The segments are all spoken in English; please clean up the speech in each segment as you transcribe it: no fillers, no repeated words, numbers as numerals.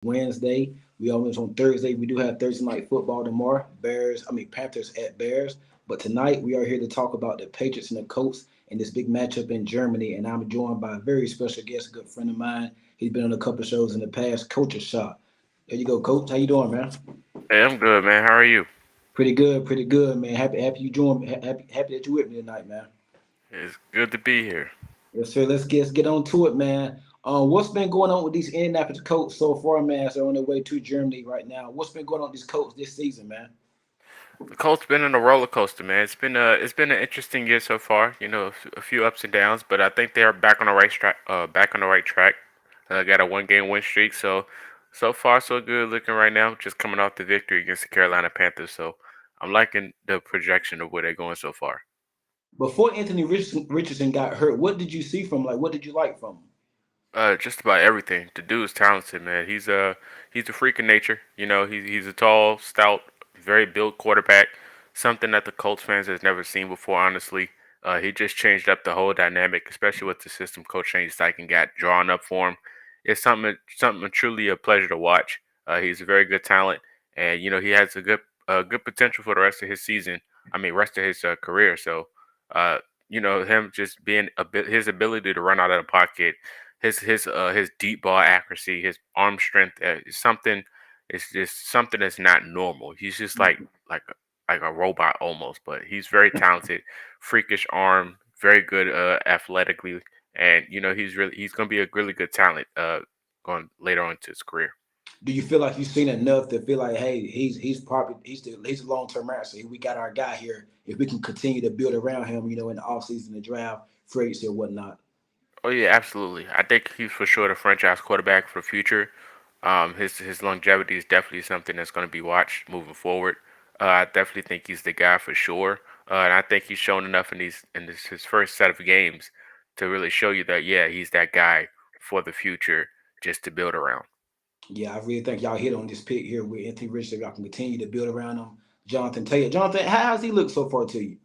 Wednesday. We always on Thursday. We do have Thursday night football tomorrow. Panthers at Bears. But tonight we are here to talk about the Patriots and the Colts and this big matchup in Germany. And I'm joined by a very special guest, a good friend of mine. He's been on a couple of shows in the past, Coach Shot. There you go, Coach. How you doing, man? Hey, I'm good, man. How are you? Pretty good, man. Happy you joined. Happy that you with me tonight, man. It's good to be here. Yes, sir. Let's get on to it, man. What's been going on with these Indianapolis Colts so far, man? As they're on their way to Germany right now. What's been going on with these Colts this season, man? The Colts been in a roller coaster, man. It's been an interesting year so far. A few ups and downs, but I think they're back on the right track. Back on the right track. Got a one-game win streak, so far so good looking right now. Just coming off the victory against the Carolina Panthers, so I'm liking the projection of where they're going so far. Before Anthony Richardson got hurt, what did you see from? Like, what did you like from him? Just about everything. The dude's talented, man. He's a freak of nature. He's a tall, stout, very built quarterback. Something that the Colts fans has never seen before. Honestly, he just changed up the whole dynamic, especially with the system Coach Shane Steichen got drawn up for him. It's something truly a pleasure to watch. He's a very good talent, and he has a good potential for the rest of his season. I mean, rest of his career. So, uh, him just being a bit, his ability to run out of the pocket, his deep ball accuracy, his arm strength is something. It's just something that's not normal. He's just like like a robot almost, but he's very talented, freakish arm, very good athletically, and he's gonna be a really good talent going later on into his career. Do you feel like you've seen enough to feel like, hey, he's a long term answer. We got our guy here. If we can continue to build around him, in the offseason, the draft, free agency or whatnot. Oh yeah, absolutely. I think he's for sure the franchise quarterback for the future. His longevity is definitely something that's going to be watched moving forward. I definitely think he's the guy for sure, and I think he's shown enough his first set of games to really show you that yeah, he's that guy for the future just to build around. Yeah, I really think y'all hit on this pick here with Anthony Richardson. Y'all can continue to build around him. Jonathan Taylor. Jonathan, how's he look so far to you?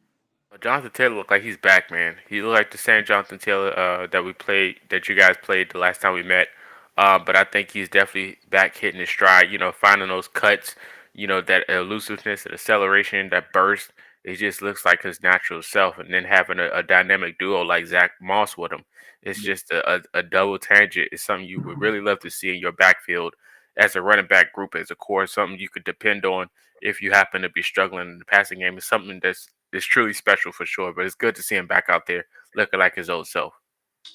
Jonathan Taylor looked like he's back, man. He looked like the same Jonathan Taylor that you guys played the last time we met. But I think he's definitely back hitting his stride. Finding those cuts. That elusiveness, that acceleration, that burst. It just looks like his natural self. And then having a dynamic duo like Zach Moss with him, it's just a double tangent. It's something you would really love to see in your backfield as a running back group, as a core, something you could depend on if you happen to be struggling in the passing game. It's something that's truly special for sure. But it's good to see him back out there looking like his old self.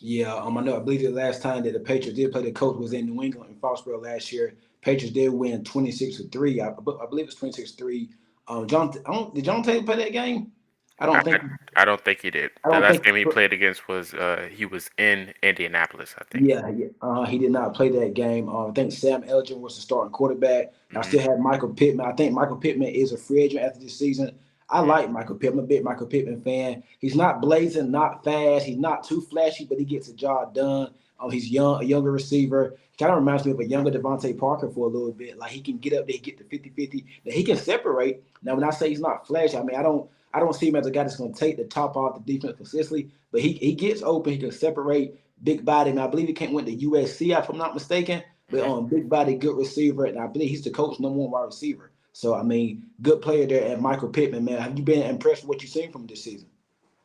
Yeah, I know. I believe the last time that the Patriots did play the Colts was in New England in Foxborough last year. Patriots did win 26-3. I believe it's 26-3. Did John Taylor play that game? I I, don't think. I don't think he did. I The don't last think. game he played against was he was in Indianapolis, I think. Yeah. He did not play that game. I think Sam Elgin was the starting quarterback. I Hmm. still had Michael Pittman. I think Michael Pittman is a free agent after this season. I like Michael Pittman. I'm a big Michael Pittman fan. He's not blazing, not fast. He's not too flashy, but he gets the job done. He's young, a younger receiver. He kind of reminds me of a younger Devontae Parker for a little bit. Like he can get up there, get the 50-50. Now he can separate. Now when I say he's not flashy, I mean I don't see him as a guy that's going to take the top off the defense consistently, but he gets open. He can separate, big body. And I believe he came went to USC, if I'm not mistaken. But Hmm. big body, good receiver, and I believe he's the coach number one wide receiver. So I mean, good player there. And Michael Pittman, man, have you been impressed with what you've seen from this season?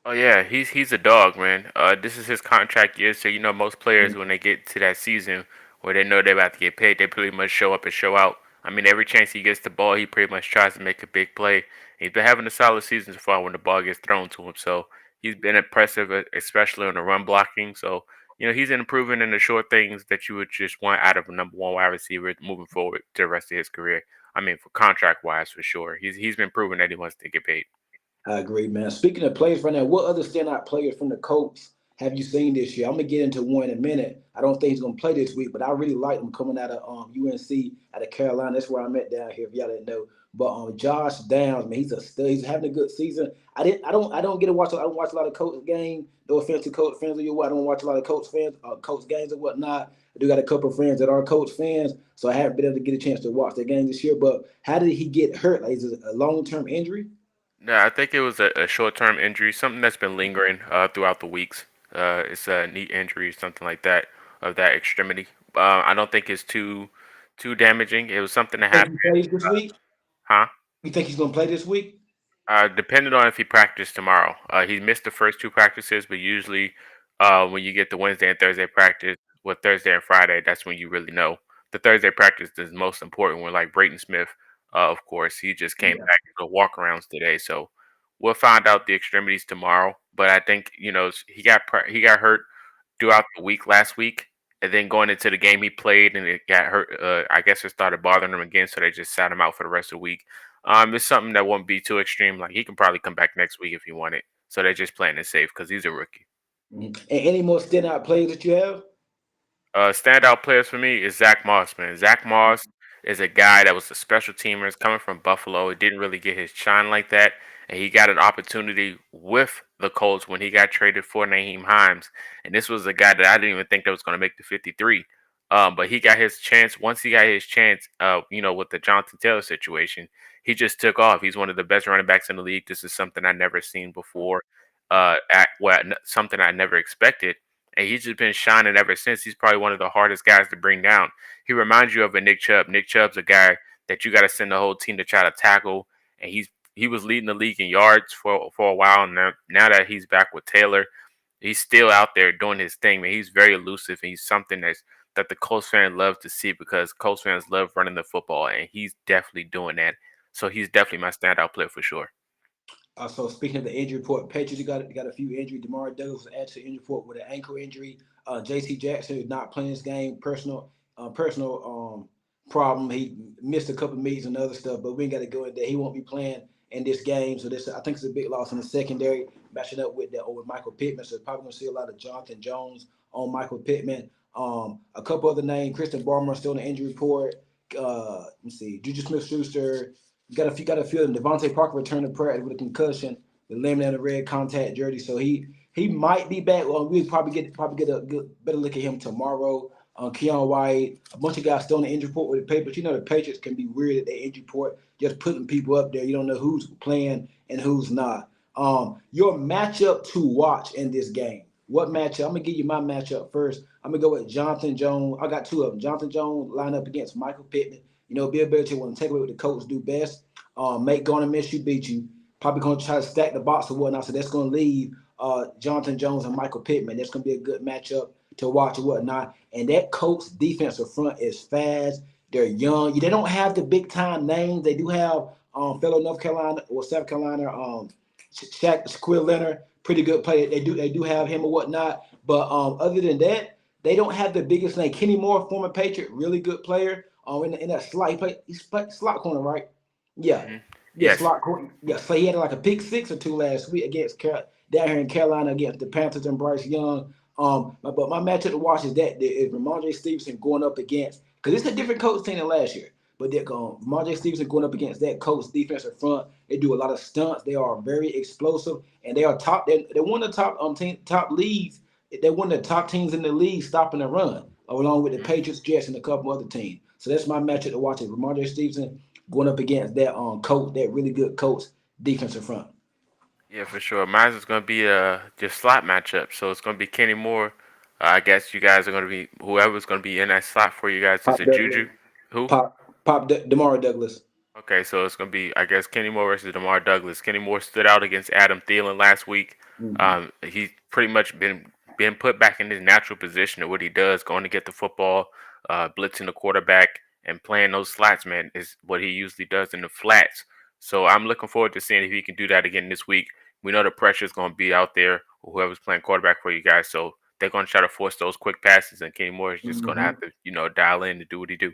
Oh yeah, he's a dog, man. This is his contract year, so most players when they get to that season where they know they're about to get paid, they pretty much show up and show out. I mean, every chance he gets the ball, he pretty much tries to make a big play. He's been having a solid season so far when the ball gets thrown to him, so he's been impressive, especially on the run blocking. So he's improving in the short things that you would just want out of a number one wide receiver moving forward to the rest of his career. I mean, for contract wise, for sure, he's been proving that he wants to get paid. I agree, man. Speaking of players right now, what other standout players from the Colts have you seen this year? I'm gonna get into one in a minute. I don't think he's gonna play this week, but I really like him coming out of UNC, out of Carolina. That's where I'm at down here. If y'all didn't know, but Josh Downs, man, he's a stud. He's having a good season. I don't get to watch. I don't watch a lot of Colts game. No offense to Colts fans or you. I don't watch a lot of Colts fans, Colts games and whatnot. I do got a couple of friends that are Colts fans, so I haven't been able to get a chance to watch their game this year. But how did he get hurt? Like, is it a long term injury? No, I think it was a short-term injury, something that's been lingering throughout the weeks. It's a knee injury, something like that, of that extremity. I don't think it's too too damaging. It was something that Think happened, he plays this week? huh? You think he's gonna play this week? Depending on if he practiced tomorrow. He missed the first two practices, but usually, when you get the Wednesday and Thursday practice, well, Thursday and Friday, that's when you really know. The Thursday practice is most important. When like Brayton Smith, of course, he just came Yeah. back to walk-arounds today, so we'll find out the extremities tomorrow. But I think he got hurt throughout the week last week, and then going into the game he played and it got hurt. I guess it started bothering him again, so they just sat him out for the rest of the week. It's something that won't be too extreme. Like he can probably come back next week if he wanted. So they're just playing it safe because he's a rookie. Mhm. And any more standout plays that you have? Standout players for me is Zach Moss, man. Zach Moss is a guy that was a special teamer. He's coming from Buffalo. He didn't really get his shine like that. And he got an opportunity with the Colts when he got traded for Naheem Himes. And this was a guy that I didn't even think that was going to make the 53. But he got his chance. Once he got his chance, with the Jonathan Taylor situation, he just took off. He's one of the best running backs in the league. This is something I never seen before. Something I never expected, and he's just been shining ever since. He's probably one of the hardest guys to bring down. He reminds you of a Nick Chubb. Nick Chubb's a guy that you got to send the whole team to try to tackle, and he was leading the league in yards for a while. And now that he's back with Taylor, he's still out there doing his thing. Man, he's very elusive, and he's something that the Colts fan loves to see because Colts fans love running the football, and he's definitely doing that. So he's definitely my standout player for sure. So speaking of the injury report, Patriots got a few injuries. Demar Douglas was added to the injury report with an ankle injury. J.C. Jackson is not playing this game. Personal problem. He missed a couple meetings and other stuff, but we ain't got to go into that. He won't be playing in this game, so this I think it's a big loss in the secondary, matching up with that with Michael Pittman. So probably gonna see a lot of Jonathan Jones on Michael Pittman. A couple other names. Christian Barmore still in the injury report. Let me see. Juju Smith-Schuster. You got a few of them. Devontae Parker returned to practice with a concussion, the lemon and the red contact jersey. So he might be back. Well, we'll probably get a good better look at him tomorrow. Keon White, a bunch of guys still on the injury report with the Patriots. You know the Patriots can be weird at their injury report, just putting people up there. You don't know who's playing and who's not. Your matchup to watch in this game. What matchup? I'm gonna give you my matchup first. I'm gonna go with Jonathan Jones. I got two of them. Jonathan Jones line up against Michael Pittman. You know, Bill Belichick want to take away what the Colts do best. Make gonna miss you, beat you. Probably gonna try to stack the box or whatnot. So that's gonna leave Jonathan Jones and Michael Pittman. That's gonna be a good matchup to watch or whatnot. And that Colts defensive front is fast. They're young. They don't have the big time names. They do have fellow North Carolina or South Carolina Shaquille Leonard, pretty good player. They do have him or whatnot. But other than that, they don't have the biggest name. Kenny Moore, former Patriot, really good player. In that slot, he's played slot corner, right? Yeah, Hmm. yeah, Yes. slot corner. Yeah, so he had like a pick six or two last week against down here in Carolina against the Panthers and Bryce Young. But my matchup to watch is Ramondre Stevenson going up against because it's a different coach team than last year. But they're going Ramondre Stevenson going up against that Colts defensive front. They do a lot of stunts. They are very explosive, and they are top. They're one of the top leagues. They're one of the top teams in the league stopping the run, along with the Mhm. Patriots, Jets, and a couple other teams. So that's my matchup to watch. Is Ramondre Stevenson going up against that coach, that really good coach defensive front. Yeah, for sure. Mine is going to be just slot matchup. So it's going to be Kenny Moore. I guess you guys are going to be whoever's going to be in that slot for you guys is Pop a Douglas, Juju. Who? Demar Douglas. Okay, so it's gonna be, I guess, Kenny Moore versus Demar Douglas. Kenny Moore stood out against Adam Thielen last week. Mm-hmm. He's pretty much been put back in his natural position of what he does, going to get the football, blitzing the quarterback, and playing those slats. Man, is what he usually does in the flats. So I'm looking forward to seeing if he can do that again this week. We know the pressure is going to be out there, whoever's playing quarterback for you guys. So they're going to try to force those quick passes, and Kenny Moore is just going to Mm-hmm. have to, dial in to do what he do.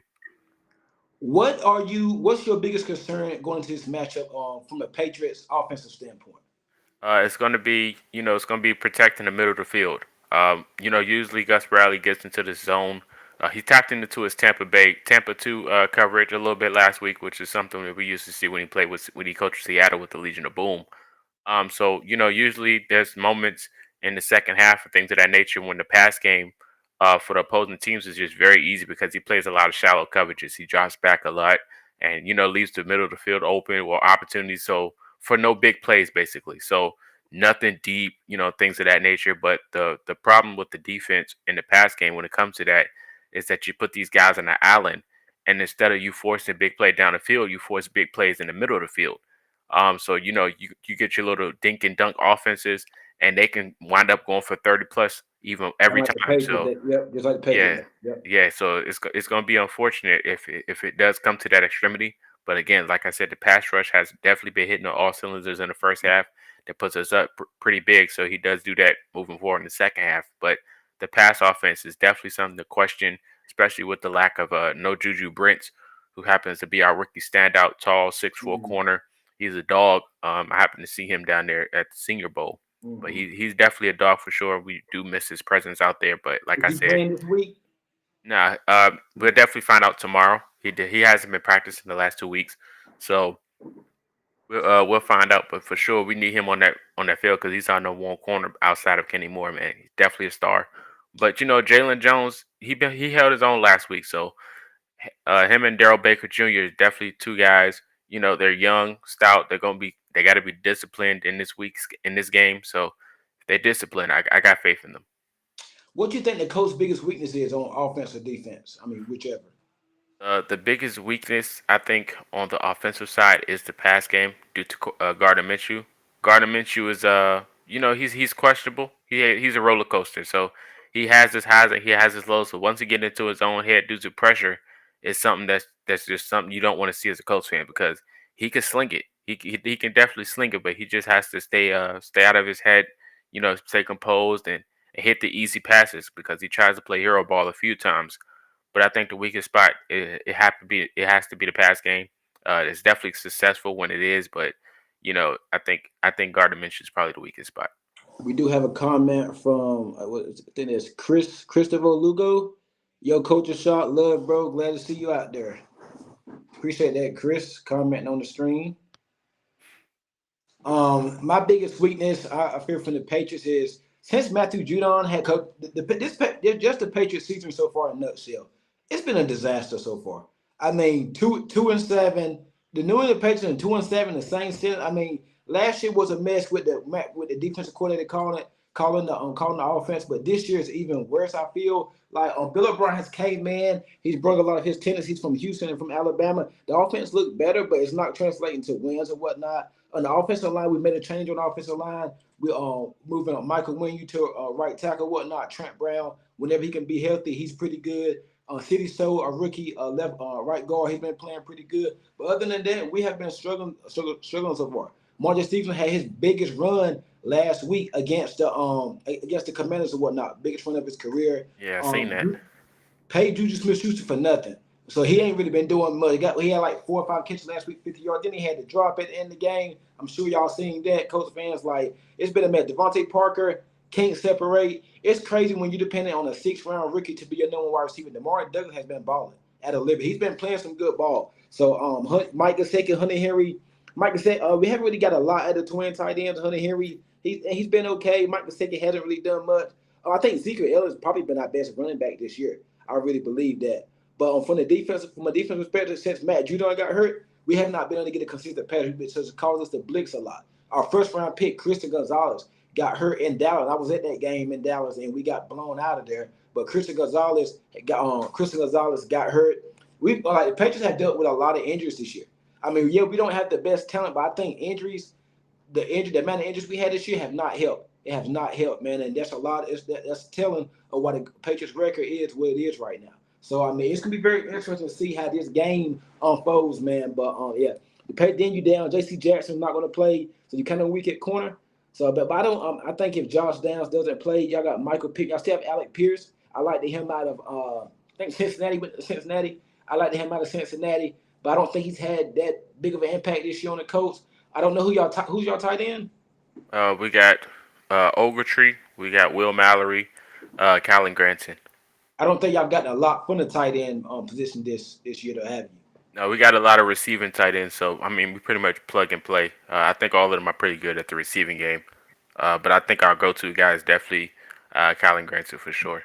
What's your biggest concern going into this matchup from a Patriots offensive standpoint? It's going to be, it's going to be protecting the middle of the field. Usually Gus Bradley gets into the zone. He tapped into his Tampa 2 coverage a little bit last week, which is something that we used to see when he coached Seattle with the Legion of Boom. So usually there's moments in the second half or things of that nature when the pass game for the opposing teams is just very easy because he plays a lot of shallow coverages. He drops back a lot and leaves the middle of the field open or opportunities. So for no big plays basically. So nothing deep, things of that nature. But the problem with the defense in the pass game when it comes to that is that you put these guys on the island and instead of you forcing big play down the field, you force big plays in the middle of the field. So you get your little dink and dunk offenses, and they can wind up going for 30 plus even Kind every of like the time. Patriots. So Yep, just like the Patriots. yeah, Man. Yep. yeah. So it's gonna be unfortunate if it does come to that extremity. But again, like I said, the pass rush has definitely been hitting on all cylinders in the first half. That puts us up pretty big. So he does do that moving forward in the second half. But the pass offense is definitely something to question, especially with the lack of no Juju Brents, who happens to be our rookie standout, tall 6'4" Mm-hmm. corner. He's a dog. I happened to see him down there at the Senior Bowl. But Mm-hmm. he's definitely a dog for sure. We do miss his presence out there. But like Is I he said, playing this week? nah, we'll definitely find out tomorrow. He hasn't been practicing the last 2 weeks, so we'll find out. But for sure, we need him on that field because he's our number one corner outside of Kenny Moore. Man, he's definitely a star. But Jalen Jones, he held his own last week. So him and Daryl Baker Jr. is definitely two guys. They're young, stout. They got to be disciplined in this game. So if they're disciplined, I got faith in them. What do you think the coach's biggest weakness is on offense or defense? I mean, whichever. The biggest weakness I think on the offensive side is the pass game due to Gardner Minshew. Gardner Minshew is he's questionable. He's a roller coaster. So he has his highs and he has his lows. So once he gets into his own head due to pressure, it's something that's just something you don't want to see as a Colts fan because he can sling it. He can definitely sling it, but he just has to stay out of his head. Stay composed and hit the easy passes because he tries to play hero ball a few times. But I think the weakest spot it has to be the pass game. It's definitely successful when it is, but I think Gardner Minshew is probably the weakest spot. We do have a comment from I think it's Christopher Lugo. Yo, coach a shot, love, bro. Glad to see you out there. Appreciate that, Chris, commenting on the stream. My biggest weakness I fear from the Patriots is since Matthew Judon had just the Patriots season so far in a nutshell. It's been a disaster so far. I mean, 2-7. The New England Patriots and 2-7, the same season. I mean, last year was a mess with the defensive coordinator calling the offense, but this year is even worse. I feel like Bill O'Brien has came in. He's brought a lot of his tendencies from Houston and from Alabama. The offense looked better, but it's not translating to wins or whatnot. On the offensive line, we made a change on the offensive line. We moving on Michael Winu to right tackle, whatnot. Trent Brown, whenever he can be healthy, he's pretty good. City So, a rookie left right guard, he's been playing pretty good. But other than that, we have been struggling so far. Marcus Stephenson had his biggest run last week against the Commanders or whatnot, biggest run of his career. Yeah, I seen that. Um, Paid Juju Smith-Schuster for nothing. So he ain't really been doing much. He had like 4 or 5 catches last week, 50 yards. Then he had to drop at the end of the game. I'm sure y'all seen that. Colts fans, like, it's been a mess. Devontae Parker can't separate. It's crazy when you're dependent on a 6th-round rookie to be your number one wide receiver. Demar Douglas has been balling at a limit. He's been playing some good ball. So Mike Gesicki, Hunter Henry. Mike Gesicki, we haven't really got a lot of the twin tight ends. Hunter Henry, he's been okay. Mike Gesicki hasn't really done much. I think Ezekiel Ellis probably been our best running back this year. I really believe that. But from a defense perspective, since Matt Judon got hurt, we have not been able to get a consistent pass because it caused us to blitz a lot. Our first round pick, Christian Gonzalez, got hurt in Dallas. I was at that game in Dallas, and we got blown out of there. But Christian Gonzalez got hurt. The Patriots have dealt with a lot of injuries this year. I mean, yeah, we don't have the best talent, but I think the amount of injuries we had this year have not helped. It has not helped, man, and that's a lot. That's telling of what the Patriots' record is, what it is right now. So I mean, it's gonna be very interesting to see how this game unfolds, man. But yeah, then you down. J.C. Jackson's not gonna play, so you kind of weak at corner. So, but I don't. I think if Josh Downs doesn't play, y'all got Michael Pick. Y'all still have Alec Pierce. I like him out of I think Cincinnati. With Cincinnati, I like him out of Cincinnati, but I don't think he's had that big of an impact this year on the Colts. I don't know who's y'all tight end. We got Ogletree, we got Will Mallory, Colin Granson. I don't think y'all gotten a lot from the tight end position this year to have you. No, we got a lot of receiving tight ends, so I mean we pretty much plug and play. I think all of them are pretty good at the receiving game. But I think our go-to guy is definitely Colin Granson for sure.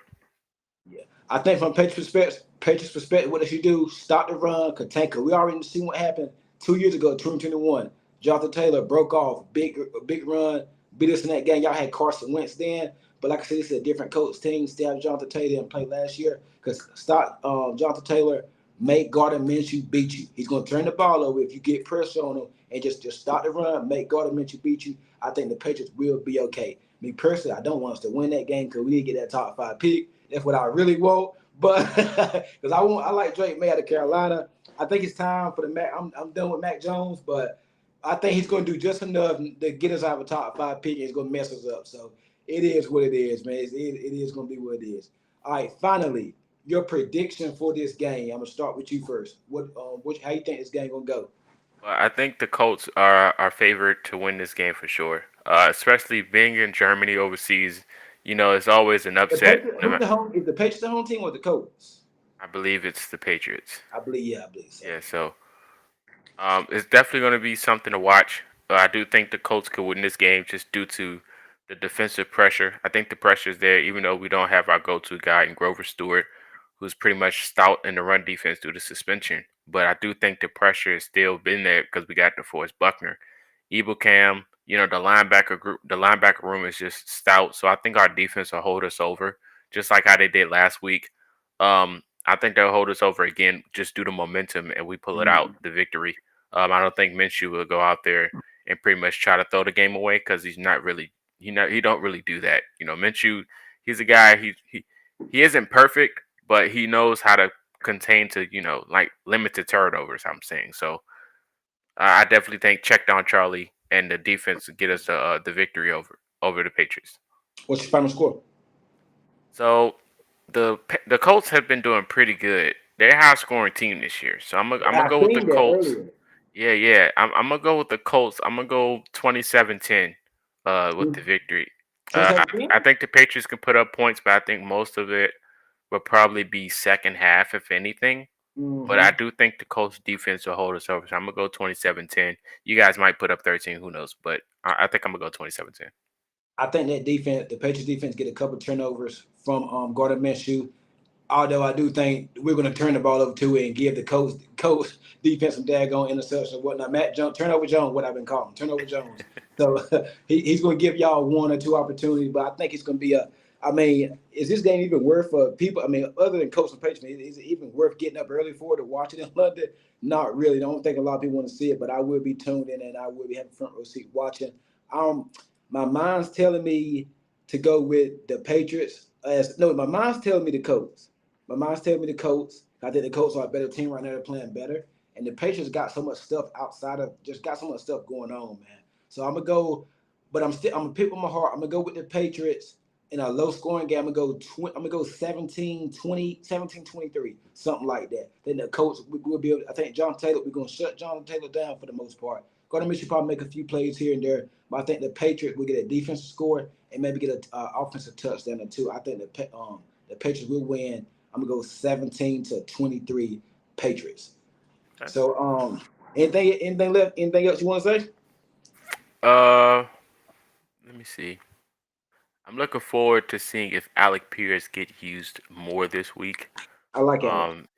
Yeah, I think from Patriots perspective, what they should do: stop the run, Katanka. We already seen what happened 2 years ago, 2021. Jonathan Taylor broke off, big run, beat us in that game. Y'all had Carson Wentz then, but like I said, this is a different coach team. Still have Jonathan Taylor and played last year because stop Jonathan Taylor. make Gardner Minshew beat you. He's going to turn the ball over if you get pressure on him and just start the run, make Gardner Minshew beat you. I think the Patriots will be okay. Me personally, I don't want us to win that game because we didn't get that top 5 pick. That's what I really want. But because I like Drake May out of Carolina. I think it's time for the Mac. I'm done with Mac Jones, but I think he's going to do just enough to get us out of a top 5 pick. And it's going to mess us up. So it is what it is, man. It is going to be what it is. All right, finally, your prediction for this game. I'm gonna start with you first. How you think this game gonna go? Well, I think the Colts are our favorite to win this game for sure. Especially being in Germany overseas, it's always an The upset. Patriots, who's the home? Is the Patriots the home team or the Colts? I believe it's the Patriots. I believe so. Yeah, so it's definitely going to be something to watch. I do think the Colts could win this game just due to the defensive pressure. I think the pressure is there, even though we don't have our go-to guy in Grover Stewart, who's pretty much stout in the run defense due to suspension. But I do think the pressure has still been there because we got DeForest Buckner, Ibukam. The linebacker room is just stout. So I think our defense will hold us over, just like how they did last week. I think they'll hold us over again just due to momentum, and we pull it out Mm. the victory. I don't think Minshew will go out there and pretty much try to throw the game away because he's not really he don't really do that. Minshew, he's a guy he isn't perfect, but he knows how to contain to like limited turnovers. I'm saying so. I definitely think check down Charlie and the defense get us the victory over the Patriots. What's your final score? So the Colts have been doing pretty good. They're a high scoring team this year, so I'm gonna I go with the seen that Colts. earlier. Yeah, yeah. I'm gonna go with the Colts. I'm gonna go 27-10 with the victory. Uh, I, 27-10? I think the Patriots can put up points, but I think most of it will probably be second half, if anything. But I Mm-hmm. do think the Colts defense will hold us over. So I'm gonna go 27-10. You guys might put up 13, who knows? But I think I'm gonna go 27-10. I think that defense, the Patriots defense, get a couple turnovers from Gardner Minshew. Although I do think we're going to turn the ball over to it and give the coach defense some daggone interception and whatnot. Matt Jones, turnover Jones, what I've been calling turnover Jones. So he's going to give y'all one or two opportunities, but I think it's going to be a. I mean, is this game even worth for people? I mean, other than Colts and Patriots, is it even worth getting up early for to watch it in London? Not really. I don't think a lot of people want to see it, but I will be tuned in and I will be having front row seat watching. Um, my mind's telling me to go with the Patriots. No, my mind's telling me the Colts. My mind's telling me the Colts. I think the Colts are a better team right now. They're playing better, and the Patriots got so much stuff outside of just got so much stuff going on, man. So I'm gonna go, but I'm gonna pick with my heart. I'm gonna go with the Patriots in a low scoring game. I'm gonna go 17-20, 17-23, something like that. Then the Colts will be able. I think John Taylor. We're gonna shut John Taylor down for the most part. Gonna miss you probably make a few plays here and there, but I think the Patriots will get a defensive score and maybe get an offensive touchdown or two. I think the Patriots will win. I'm gonna go 17-23 Patriots. Okay. So anything left? Anything else you want to say? Uh, Let me see. I'm looking forward to seeing if Alec Pierce get used more this week. I like Alex. Um,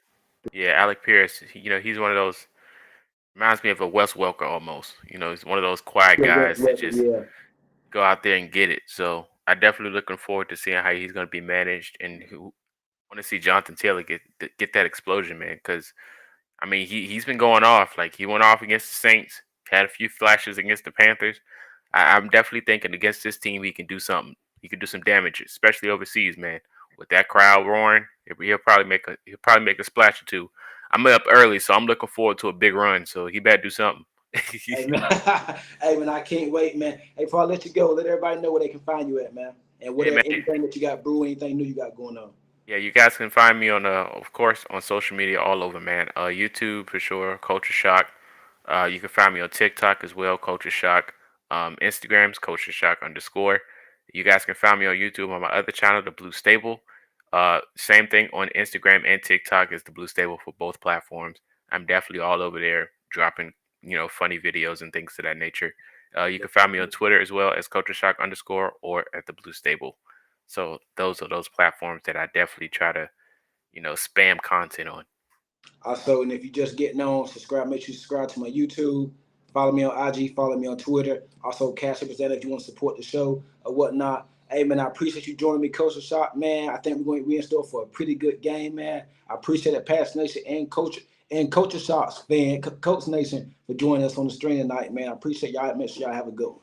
yeah, Alec Pierce. He's one of those. Reminds me of a Wes Welker almost. He's one of those quiet Yeah, guys that just yeah. go out there and get it. So I definitely looking forward to seeing how he's going to be managed, and who want to see Jonathan Taylor get that explosion, man. Because I mean, he's been going off. Like he went off against the Saints, had a few flashes against the Panthers. I'm definitely thinking against this team he can do something. He can do some damage, especially overseas, man. With that crowd roaring, he'll probably make a splash or two. I'm up early, so I'm looking forward to a big run. So he better do something. Hey man, hey man, I can't wait, man. Hey, before I let you go, let everybody know where they can find you at, man. And Yeah, whatever man. anything that you got brewing, anything new you got going on. Yeah, you guys can find me on, of course, on social media all over, man. YouTube for sure, Culture Shock. You can find me on TikTok as well, Culture Shock. Instagram's Culture Shock underscore. You guys can find me on YouTube on my other channel, The Blue Stable. Same thing on Instagram and TikTok is The Blue Stable for both platforms. I'm definitely all over there dropping, funny videos and things of that nature. You can find me on Twitter as well as Culture Shock underscore or at The Blue Stable. So those are those platforms that I definitely try to, spam content on. Also, and if you just getting on, subscribe. Make sure you subscribe to my YouTube. Follow me on IG. Follow me on Twitter. Also, Cash App is that if you want to support the show or whatnot. Hey man, I appreciate you joining me, Coach Shot. Man, I think we in store for a pretty good game, man. I appreciate it, Pass Nation and Coach Shots fan, Coach Nation for joining us on the stream tonight, man. I appreciate y'all. Make sure y'all have a good one.